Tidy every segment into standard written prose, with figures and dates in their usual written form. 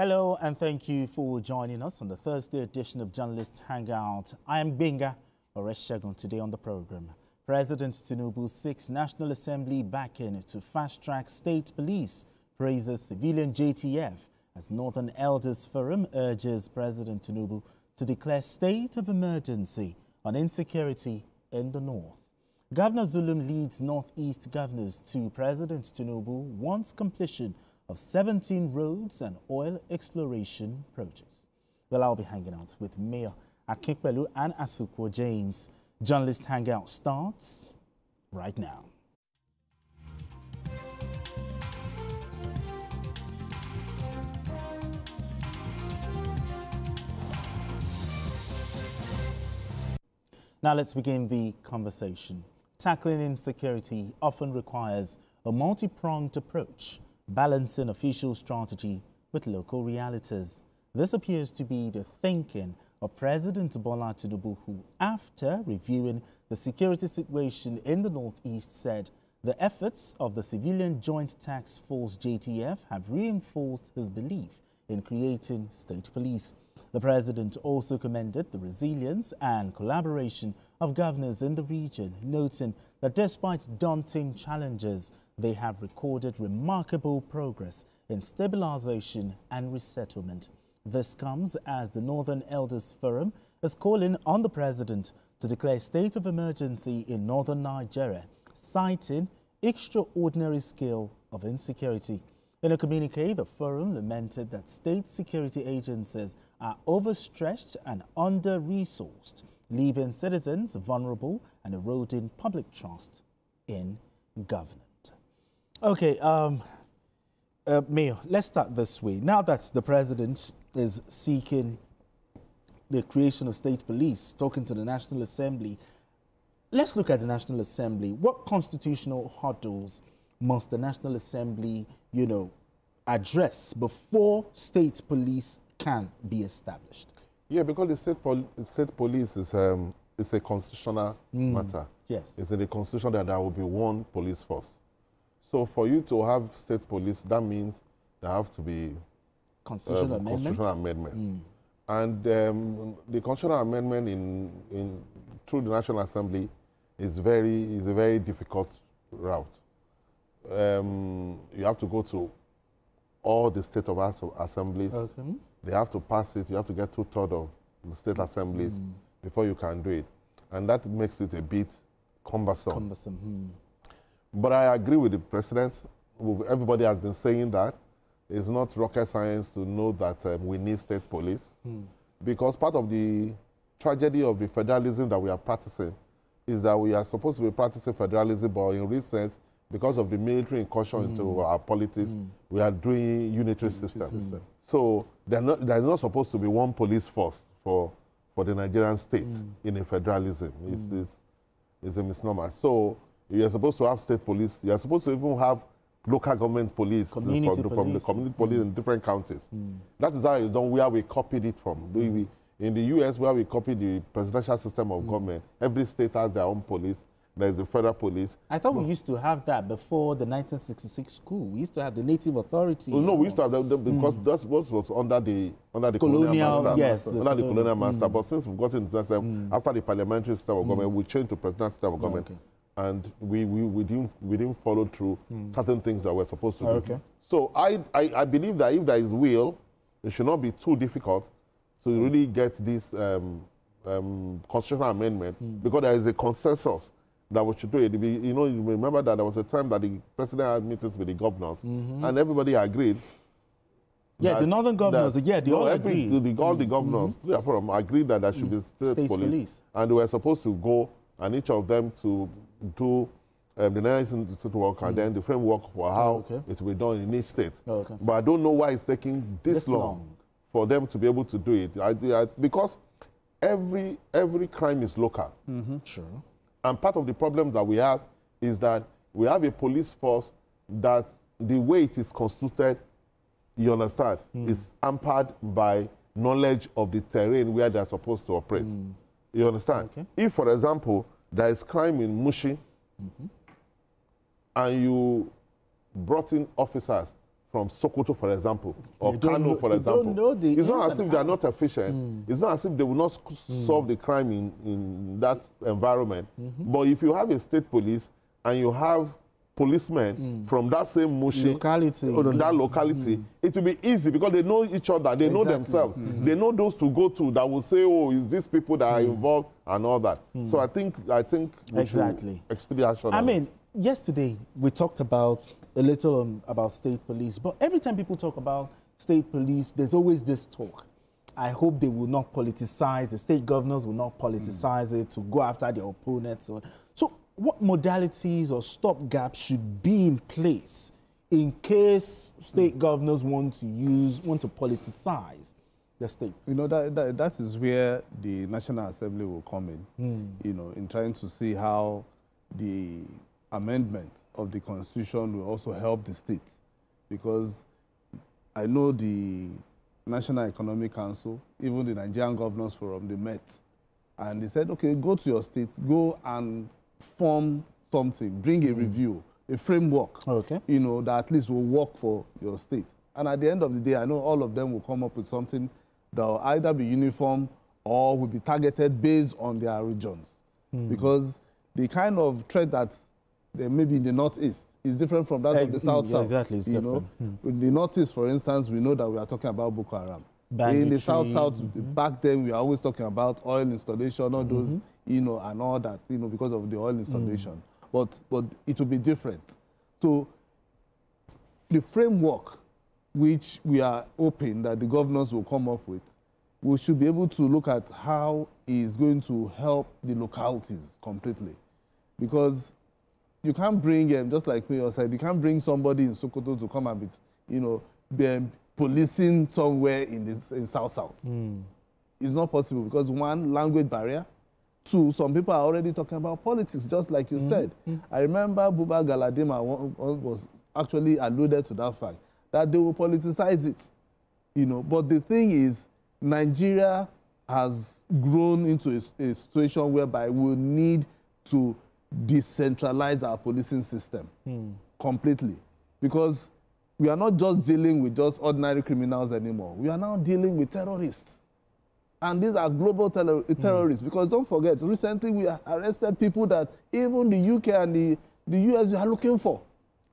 Hello and thank you for joining us on the Thursday edition of Journalist Hangout. I am Benga Oreshegun. Today on the program, President Tinubu seeks National Assembly backing to fast-track state police, praises civilian JTF as Northern Elders Forum urges President Tinubu to declare state of emergency on insecurity in the north. Governor Zulum leads Northeast governors to President Tinubu wants completion of 17 roads and oil exploration projects. Well, I'll be hanging out with Mayor Akinpelu and Asukwo James. Journalist Hangout starts right now. Now let's begin the conversation. Tackling insecurity often requires a multi-pronged approach, balancing official strategy with local realities. This appears to be the thinking of President Bola Tinubu, who, after reviewing the security situation in the Northeast, said the efforts of the Civilian Joint Task Force JTF have reinforced his belief in creating state police. The president also commended the resilience and collaboration of governors in the region, noting that despite daunting challenges, they have recorded remarkable progress in stabilization and resettlement. This comes as the Northern Elders Forum is calling on the president to declare state of emergency in northern Nigeria, citing extraordinary scale of insecurity. In a communique, the forum lamented that state security agencies are overstretched and under-resourced, leaving citizens vulnerable and eroding public trust in government. Okay, Mayor, let's start this way. Now that the president is seeking the creation of state police, talking to the National Assembly, let's look at the National Assembly. What constitutional hurdles must the National Assembly, address before state police can be established? Yeah, because the state police is a constitutional matter. Yes. It's in the constitution that there will be one police force. So for you to have state police, that means there have to be constitutional amendment. And the constitutional amendment through the National Assembly is a very difficult route. You have to go to all the state of assemblies. Okay. They have to pass it. You have to get 2/3 of the state assemblies before you can do it. And that makes it a bit cumbersome. But I agree with the president. Everybody has been saying that. It's not rocket science to know that we need state police. Because part of the tragedy of the federalism that we are practicing is that we are supposed to be practicing federalism, but in recent, because of the military incursion into our politics, we are doing unitary system. So there's not supposed to be one police force for the Nigerian state in a federalism. It's a misnomer. So you're supposed to have state police. You're supposed to even have local government police from the community police in different counties. That is how it's done, where we copied it from. In the US, where we copied the presidential system of government, every state has their own police. There's the federal police. I thought we used to have that before the 1966 coup. We used to have the native authority. Well, no, we used to have that because that was under the colonial master. Yes, under the colonial master. But since we've gotten into that, after the parliamentary system of government, we changed to presidential system of government. And we didn't follow through certain things that we're supposed to do. So I believe that if there is will, it should not be too difficult to really get this constitutional amendment because there is a consensus that we should do it. You remember that there was a time that the president had meetings with the governors and everybody agreed. Yeah, the northern governors, they all agreed. All the governors agreed that there should be state police. And they were supposed to go and each of them to do the Nigerian Institute work and then the framework for how it will be done in each state. But I don't know why it's taking this long for them to be able to do it. Because every crime is local. Sure. And part of the problems that we have is that we have a police force that the way it is constituted, you understand, is hampered by knowledge of the terrain where they're supposed to operate. You understand? If, for example, there is crime in Mushi and you brought in officers from Sokoto, for example, or Kano, for example. It's not as if they are not efficient. It's not as if they will not solve the crime in that environment. But if you have a state police and you have policemen from that same locality, it will be easy because they know each other, they know themselves. They know those to go to that will say, oh, is these people that are involved and all that. So I think we should expedite action. I mean, yesterday we talked about a little about state police, but every time people talk about state police, there's always this talk. I hope they will not politicize, the state governors will not politicize it to go after their opponents. So what modalities or stopgaps should be in place in case state governors want to politicize the state? You know, that is where the National Assembly will come in, you know, in trying to see how the amendment of the Constitution will also help the states. Because I know the National Economic Council, even the Nigerian Governors Forum, they met. And they said, okay, go to your state, go and form something, bring a review, a framework, you know, that at least will work for your state. And at the end of the day, I know all of them will come up with something that will either be uniform or will be targeted based on their regions. Because the kind of threat that maybe in the Northeast is different from that of the South-South. Exactly, it's different. In the Northeast, for instance, we know that we are talking about Boko Haram. Banditry. In the South-South, back then, we are always talking about oil installation, all those, you know, and all that, you know, because of the oil installation. But it will be different. So the framework which we are hoping that the governors will come up with, we should be able to look at how it is going to help the localities completely. Because you can't bring, just like me said, you can't bring somebody in Sokoto to come and be, you know, be policing somewhere in South-South. It's not possible because one, language barrier. Two, some people are already talking about politics, just like you said. I remember Buba Galadima was actually alluded to that fact, that they will politicize it. You know, but the thing is, Nigeria has grown into a situation whereby we need to decentralize our policing system completely. Because we are not just dealing with just ordinary criminals anymore. We are now dealing with terrorists. And these are global terrorists. Because don't forget, recently we arrested people that even the UK and the US are looking for.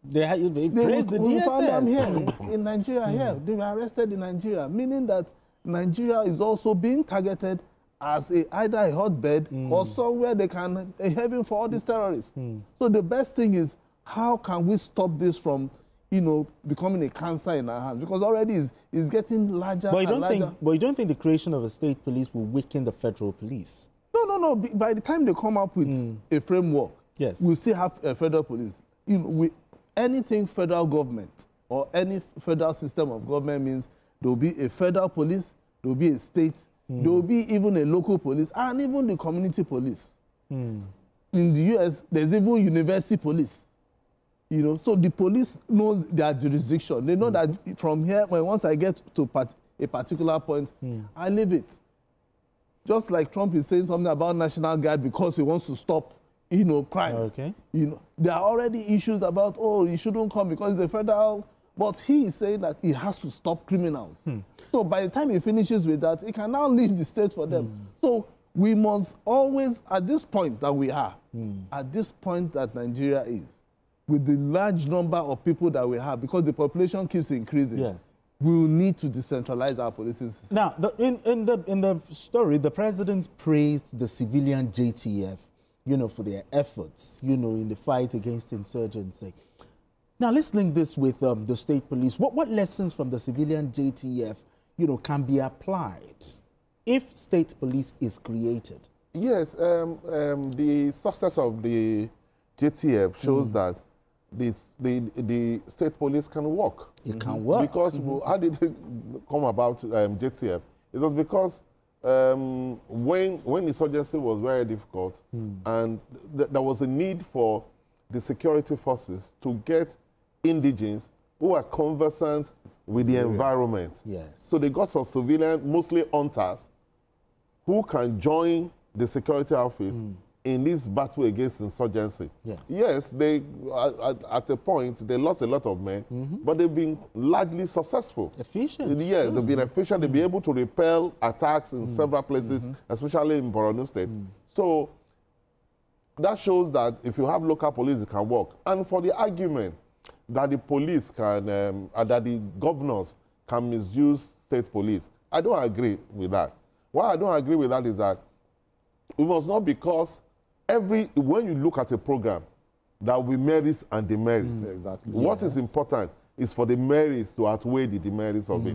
They praised the DSS. Found them here in Nigeria here. They were arrested in Nigeria, meaning that Nigeria is also being targeted as either a hotbed or somewhere they can haven for all these terrorists. So the best thing is, how can we stop this from, you know, becoming a cancer in our hands? Because already it's getting larger and larger. But you don't think the creation of a state police will weaken the federal police? No. By the time they come up with a framework, we'll still have a federal police. You know, anything federal government or any federal system of government means there will be a federal police, there will be a state, there will be even a local police, and even the community police. In the US, there's even university police. You know, so the police knows their jurisdiction. They know that from here, once I get to a particular point, I leave it. Just like Trump is saying something about National Guard because he wants to stop, you know, crime. You know, there are already issues about, oh, you shouldn't come because the federal, but he is saying that he has to stop criminals. So by the time he finishes with that, he can now leave the state for them. So we must always, at this point that we are, at this point that Nigeria is, with the large number of people that we have, because the population keeps increasing, we will need to decentralize our policing system. Now, in the story, the president praised the civilian JTF, you know, for their efforts, you know, in the fight against insurgency. Now, let's link this with the state police. What lessons from the civilian JTF, you know, can be applied if state police is created? Yes, the success of the JTF shows that the state police can work. It can work. Because how did it come about JTF? It was because when insurgency was very difficult and there was a need for the security forces to get indigents who are conversant with the environment. So they got some civilian, mostly hunters, who can join the security outfit in this battle against insurgency. Yes. Yes, they at a point they lost a lot of men, but they've been largely successful. Efficient. Yeah, they've been efficient. They've been able to repel attacks in several places, especially in Borno State. So that shows that if you have local police, it can work. And for the argument that the police can, that the governors can misuse state police, I don't agree with that. Why I don't agree with that is that it was not because when you look at a program, there will be merits and demerits. Exactly. What is important is for the merits to outweigh the demerits of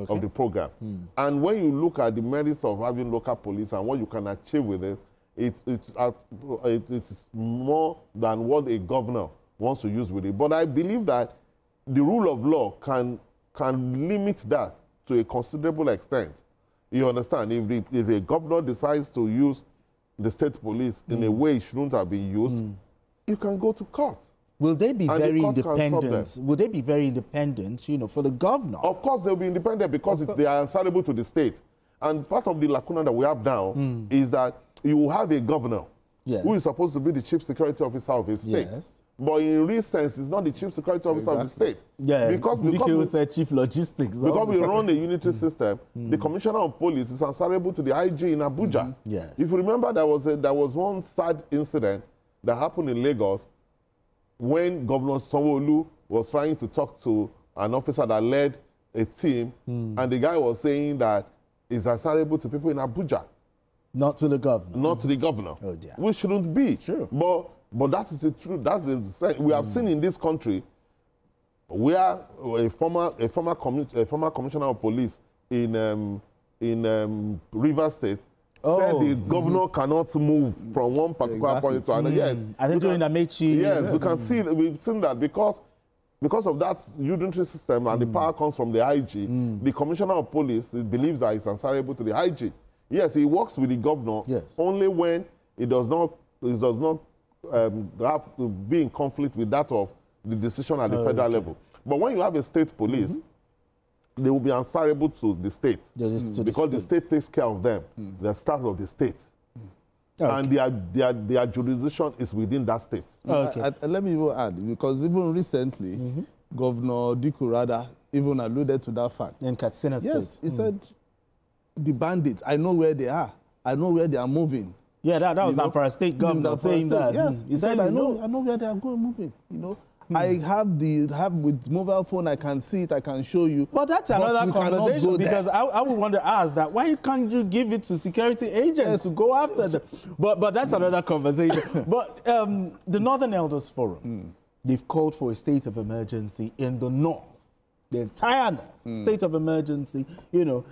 of the program. And when you look at the merits of having local police and what you can achieve with it, it's more than what a governor wants to use with it. But I believe that the rule of law can limit that to a considerable extent. You understand? If a governor decides to use the state police in a way it shouldn't have been used, you can go to court. Will they be very independent? Will they be very independent, you know, for the governor? Of course, they'll be independent because they are answerable to the state. And part of the lacuna that we have now is that you will have a governor who is supposed to be the chief security officer of a state. Yes. But in real sense, it's not the chief security officer of the state. Yeah, because we said chief logistics. Because we run a unitary system, the commissioner of police is answerable to the IG in Abuja. Yes. If you remember, there was one sad incident that happened in Lagos when Governor Sanwo-Olu was trying to talk to an officer that led a team, and the guy was saying that he's answerable to people in Abuja. Not to the governor. Not to the governor. Oh dear. Which shouldn't be. Sure. But that is the truth. That's the we have seen in this country where a former commissioner of police in Rivers State said the governor cannot move from one particular point to another. Yes. I think during Amechi. Yes, we can see we've seen that because of that unitary system and the power comes from the IG. The commissioner of police believes that he's answerable to the IG. Yes, he works with the governor only when it does not have to be in conflict with that of the decision at the federal level. But when you have a state police, they will be answerable to the state because the state takes care of them. They're staff of the state. And their jurisdiction is within that state. Let me even add, because even recently, Governor Dikurada even alluded to that fact. In Katsina State. Yes, he said, the bandits, I know where they are. I know where they are moving. Yeah, that was Zamfara State governor saying that. Yes, he said, I know where they are going moving. You know, I have with mobile phone, I can see it, I can show you. But that's another conversation because I would want to ask that why can't you give it to security agents to go after them? But that's another conversation. But the Northern Elders Forum, they've called for a state of emergency in the north. The entire north, state of emergency, you know,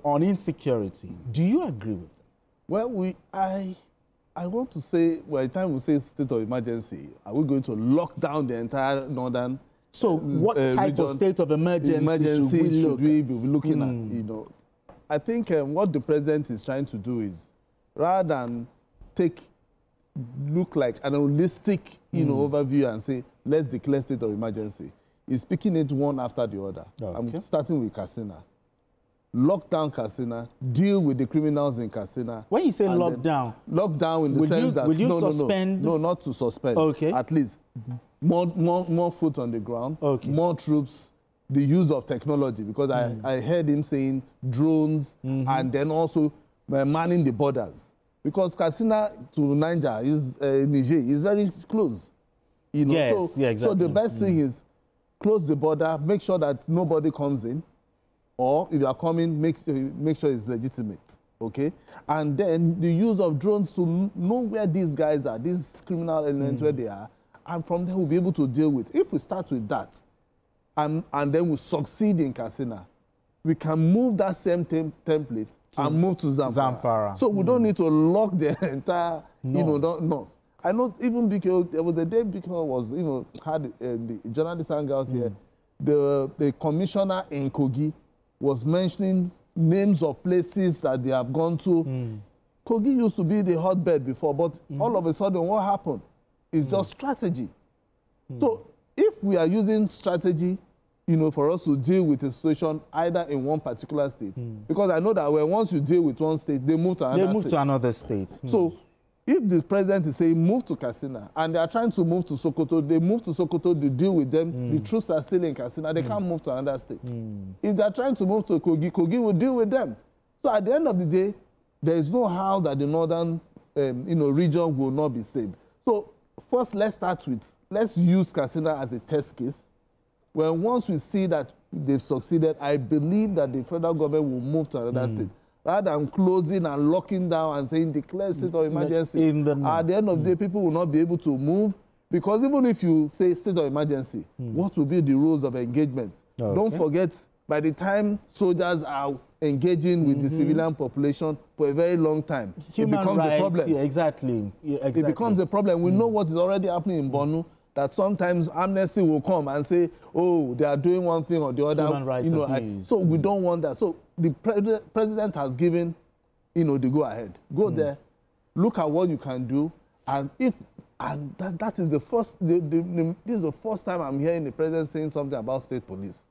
on insecurity. Do you agree with them? Well, I want to say, by the time we say state of emergency, are we going to lock down the entire northern? So, what type of state of emergency should we be looking at? You know, I think what the president is trying to do is, rather than look like an holistic, overview and say, let's declare state of emergency. He's picking it one after the other. I'm starting with Katsina. Lock down Katsina, deal with the criminals in Katsina. When you say lockdown? Lockdown in the sense that... Will you suspend? No, not to suspend. Okay. At least more foot on the ground, more troops, the use of technology, because I heard him saying drones and then also manning the borders. Because Katsina to Niger Niger is very close. You know? Yes, yeah, exactly. So the best thing is close the border, make sure that nobody comes in, or if you are coming, make sure it's legitimate, okay? And then the use of drones to know where these guys are, these criminal elements, where they are, and from there we'll be able to deal with. If we start with that, and then we succeed in Katsina, we can move that same template and move to Zamfara. So we don't need to lock the entire, north. I know even because there was a day because had the journalist hang out here, the commissioner in Kogi was mentioning names of places that they have gone to. Kogi used to be the hotbed before, but all of a sudden what happened is just strategy. So if we are using strategy, for us to deal with a situation either in one particular state, because I know that once you deal with one state, they move to another state. They move to another state. So if the president is saying move to Katsina and they are trying to move to Sokoto, they move to Sokoto to deal with them. The troops are still in Katsina. They can't move to another state. If they are trying to move to Kogi, Kogi will deal with them. So at the end of the day, there is no how that the northern region will not be saved. So first, let's use Katsina as a test case. When once we see that they've succeeded, I believe that the federal government will move to another state. Rather than closing and locking down and saying declare state of emergency, at the end of the day, people will not be able to move. Because even if you say state of emergency, what will be the rules of engagement? Okay. Don't forget, by the time soldiers are engaging with the civilian population for a very long time, it becomes a problem. Yeah, exactly. It becomes a problem. We know what is already happening in Borno, that sometimes amnesty will come and say, oh, they are doing one thing or the other. Human rights abuse. So we don't want that. So the president has given, the go-ahead. Go there, look at what you can do, and that is the first. This is the first time I'm hearing the president saying something about state police,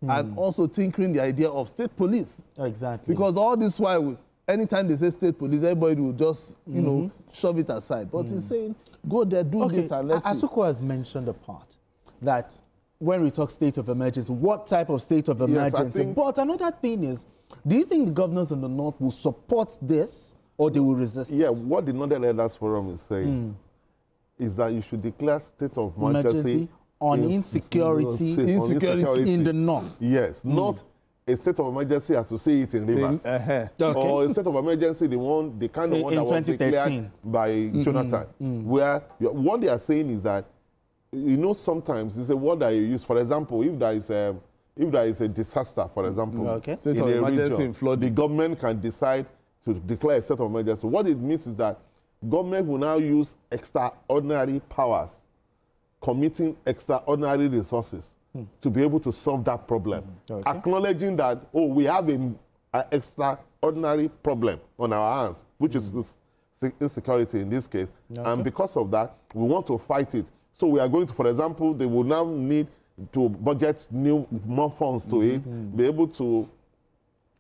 and also tinkering the idea of state police. Exactly. Because all this while, anytime they say state police, everybody will just, shove it aside. But he's saying, go there, do this, and let's see. Asuko has mentioned a part that when we talk state of emergency, what type of state of emergency? Yes, but another thing is, do you think the governors in the north will support this or they will resist it? Yeah, what the Northern Elders Forum is saying is that you should declare state of emergency on insecurity in the north. Yes, not a state of emergency as to say it in Rivers. Or a state of emergency, the kind of one that was declared by Jonathan. Where what they are saying is that, sometimes it's a word that you use. For example, if there is a disaster, for example, in a region, the government can decide to declare a state of emergency. What it means is that government will now use extraordinary powers, committing extraordinary resources to be able to solve that problem. Acknowledging that, we have an extraordinary problem on our hands, which is insecurity in this case. And because of that, we want to fight it. So we are going to, for example, they will now need to budget more funds to it, be able to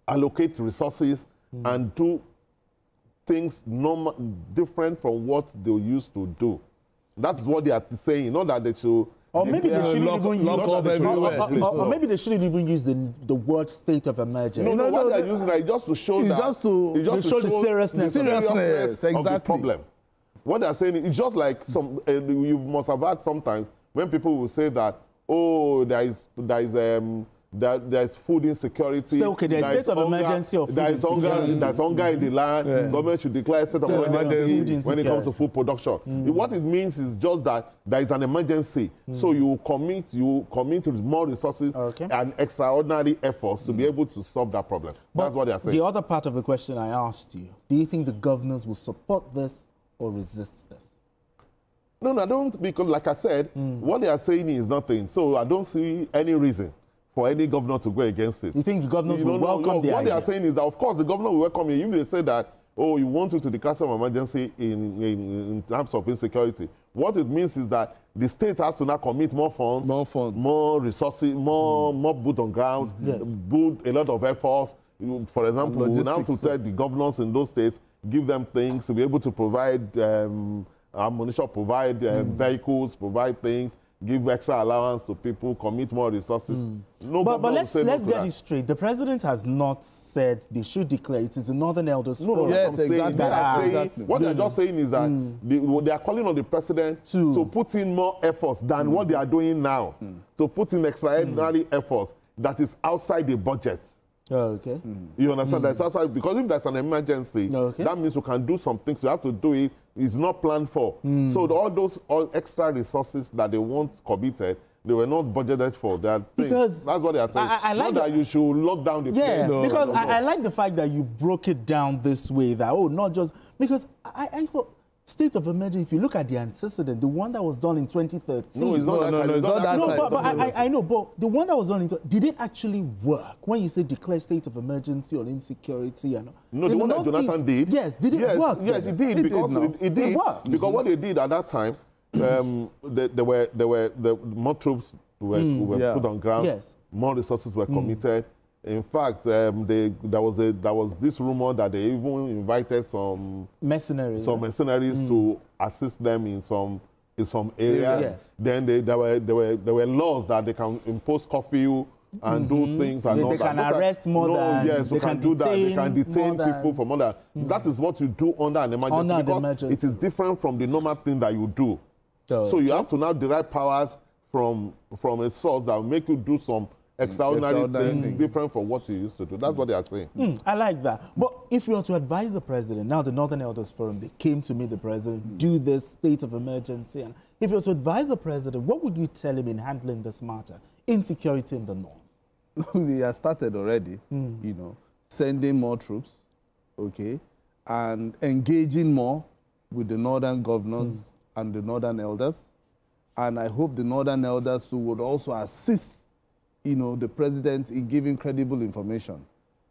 allocate resources and do things different from what they used to do. That's what they are saying, not that they should... Or maybe they shouldn't even use the word state of emergency. No, what they're using is just to show the seriousness of the problem. What they're saying is just like you must have heard sometimes when people will say that, there's food insecurity. There's state of emergency of food insecurity. There's hunger in the land. Government should declare state of emergency when it comes to food production. What it means is just that there is an emergency. So you commit with more resources and extraordinary efforts to be able to solve that problem. That's what they are saying. The other part of the question I asked you, do you think the governors will support this or resist this? No, I don't, because like I said, what they are saying is nothing. So I don't see any reason for any governor to go against it. You think the governors will welcome the idea? What they are saying is that, of course, the governor will welcome it. If they say that, you want to declare some emergency in terms of insecurity, what it means is that the state has to now commit more funds, more resources, more boot on grounds, put a lot of efforts. For example, we now to tell the governors in those states, give them things to be able to provide ammunition, provide vehicles, provide things, give extra allowance to people, commit more resources. But let's get it straight. The president has not said they should declare. It is the Northern Elders Forum. Yes, exactly. What they're just saying is that they are calling on the president to put in more efforts than what they are doing now, to put in extraordinary efforts that is outside the budget. You understand? That's outside, because if there's an emergency, that means you can do some things. You have to do it. It's not planned for. So all those extra resources that they want committed, they were not budgeted for that. Because that's what they are saying. Not that you should lock down the place. Because I like the fact that you broke it down this way. That not just because I thought. State of emergency, if you look at the antecedent, the one that was done in 2013. No, it's not that. But I know, but the one that was done did it actually work? When you say declare state of emergency on insecurity and no, the one that Jonathan did. Yes, did it work? Yes, it did, because it did. Because what they did at that time, more troops were put on ground, more resources were committed. In fact, there was this rumor that they even invited some mercenaries to assist them in some areas. Yes. Then there were laws that they can impose curfew and do things and all that. They can arrest more than... Yes, they can do that. They can detain people for more than... That is what you do under an emergency. Because it is different from the normal thing that you do. So you have to now derive powers from a source that will make you do some extraordinary things different from what you used to do. That's what they are saying. I like that. But if you were to advise the president, now the Northern Elders Forum, they came to meet the president, do this state of emergency. And if you were to advise the president, what would you tell him in handling this matter? Insecurity in the north. We have started already, you know, sending more troops, okay, and engaging more with the northern governors and the northern elders. And I hope the northern elders too would also assist, you know, the president in giving credible information.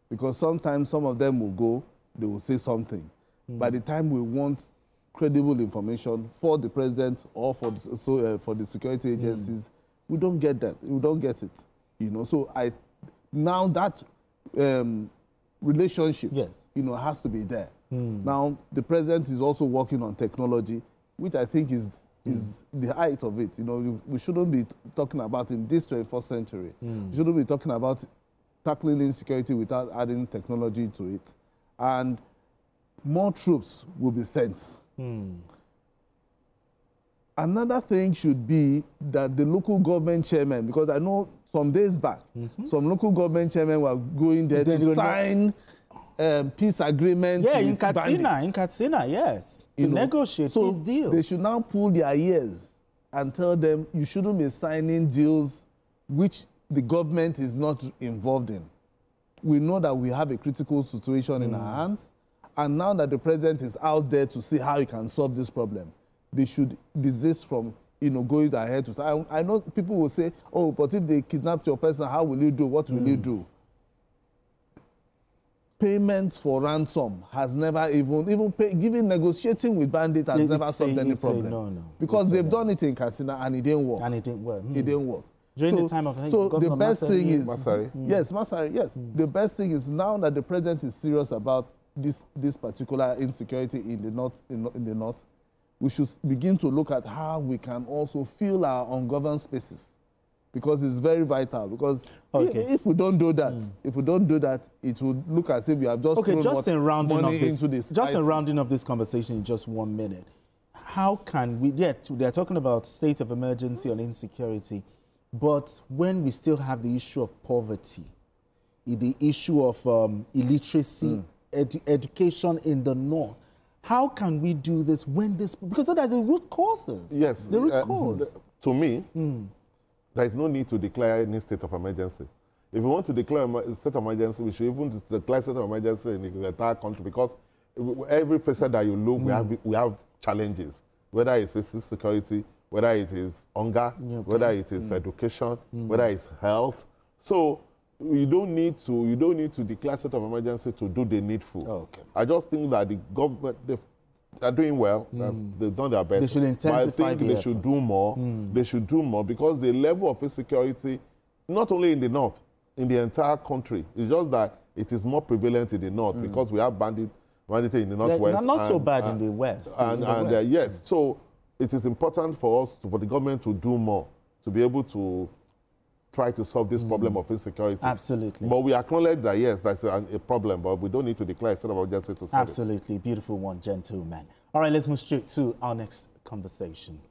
Because sometimes some of them will go, they will say something. By the time we want credible information for the president or for the security agencies, we don't get that. We don't get it. You know, so now that relationship, you know, has to be there. Now the president is also working on technology, which I think is the height of it. You know, we shouldn't be talking about in this 21st century. We shouldn't be talking about tackling insecurity without adding technology to it. And more troops will be sent. Another thing should be that the local government chairman, because I know some days back, some local government chairmen were going there to sign peace agreements. Yeah, in Katsina, yes, to negotiate peace deals. They should now pull their ears and tell them you shouldn't be signing deals which the government is not involved in. We know that we have a critical situation in our hands, and now that the president is out there to see how he can solve this problem, they should desist from, you know, going ahead to say, I know people will say, oh, but if they kidnap your person, how will you do? What will you do? Payments for ransom has never giving negotiating with bandits has never solved any problem. Because they've done it in Katsina and it didn't work. And it didn't work. It didn't work. During the time of the best thing is Masari. Yes. The best thing is now that the president is serious about this particular insecurity in the north, we should begin to look at how we can also fill our ungoverned spaces, because it's very vital. Because if we don't do that, it would look as if we have just thrown money into this. Just in rounding up this conversation in just 1 minute, how can we? They're talking about state of emergency on insecurity, but when we still have the issue of poverty, the issue of illiteracy, education in the north. How can we do this when this... Because there's a root cause. Yes. The root cause. To me, there is no need to declare any state of emergency. If we want to declare a state of emergency, we should even declare state of emergency in the entire country, because every facet that you look, we have challenges. Whether it's security, whether it is hunger, whether it is education, whether it's health. So you don't need to declare state of emergency to do the needful. I just think that the government, they're doing well. They've done their best. They should intensify. But I think they should do more. They should do more, because the level of insecurity, not only in the north, in the entire country, it's just that it is more prevalent in the north, because we have banditry in the northwest. Not so bad in the west. Yes, so it is important for us, for the government to do more, to be able to try to solve this problem of insecurity. Absolutely. But we acknowledge that, yes, that's a problem, but we don't need to declare a state of emergency to solve it. Absolutely. Beautiful one, gentlemen. All right, let's move straight to our next conversation.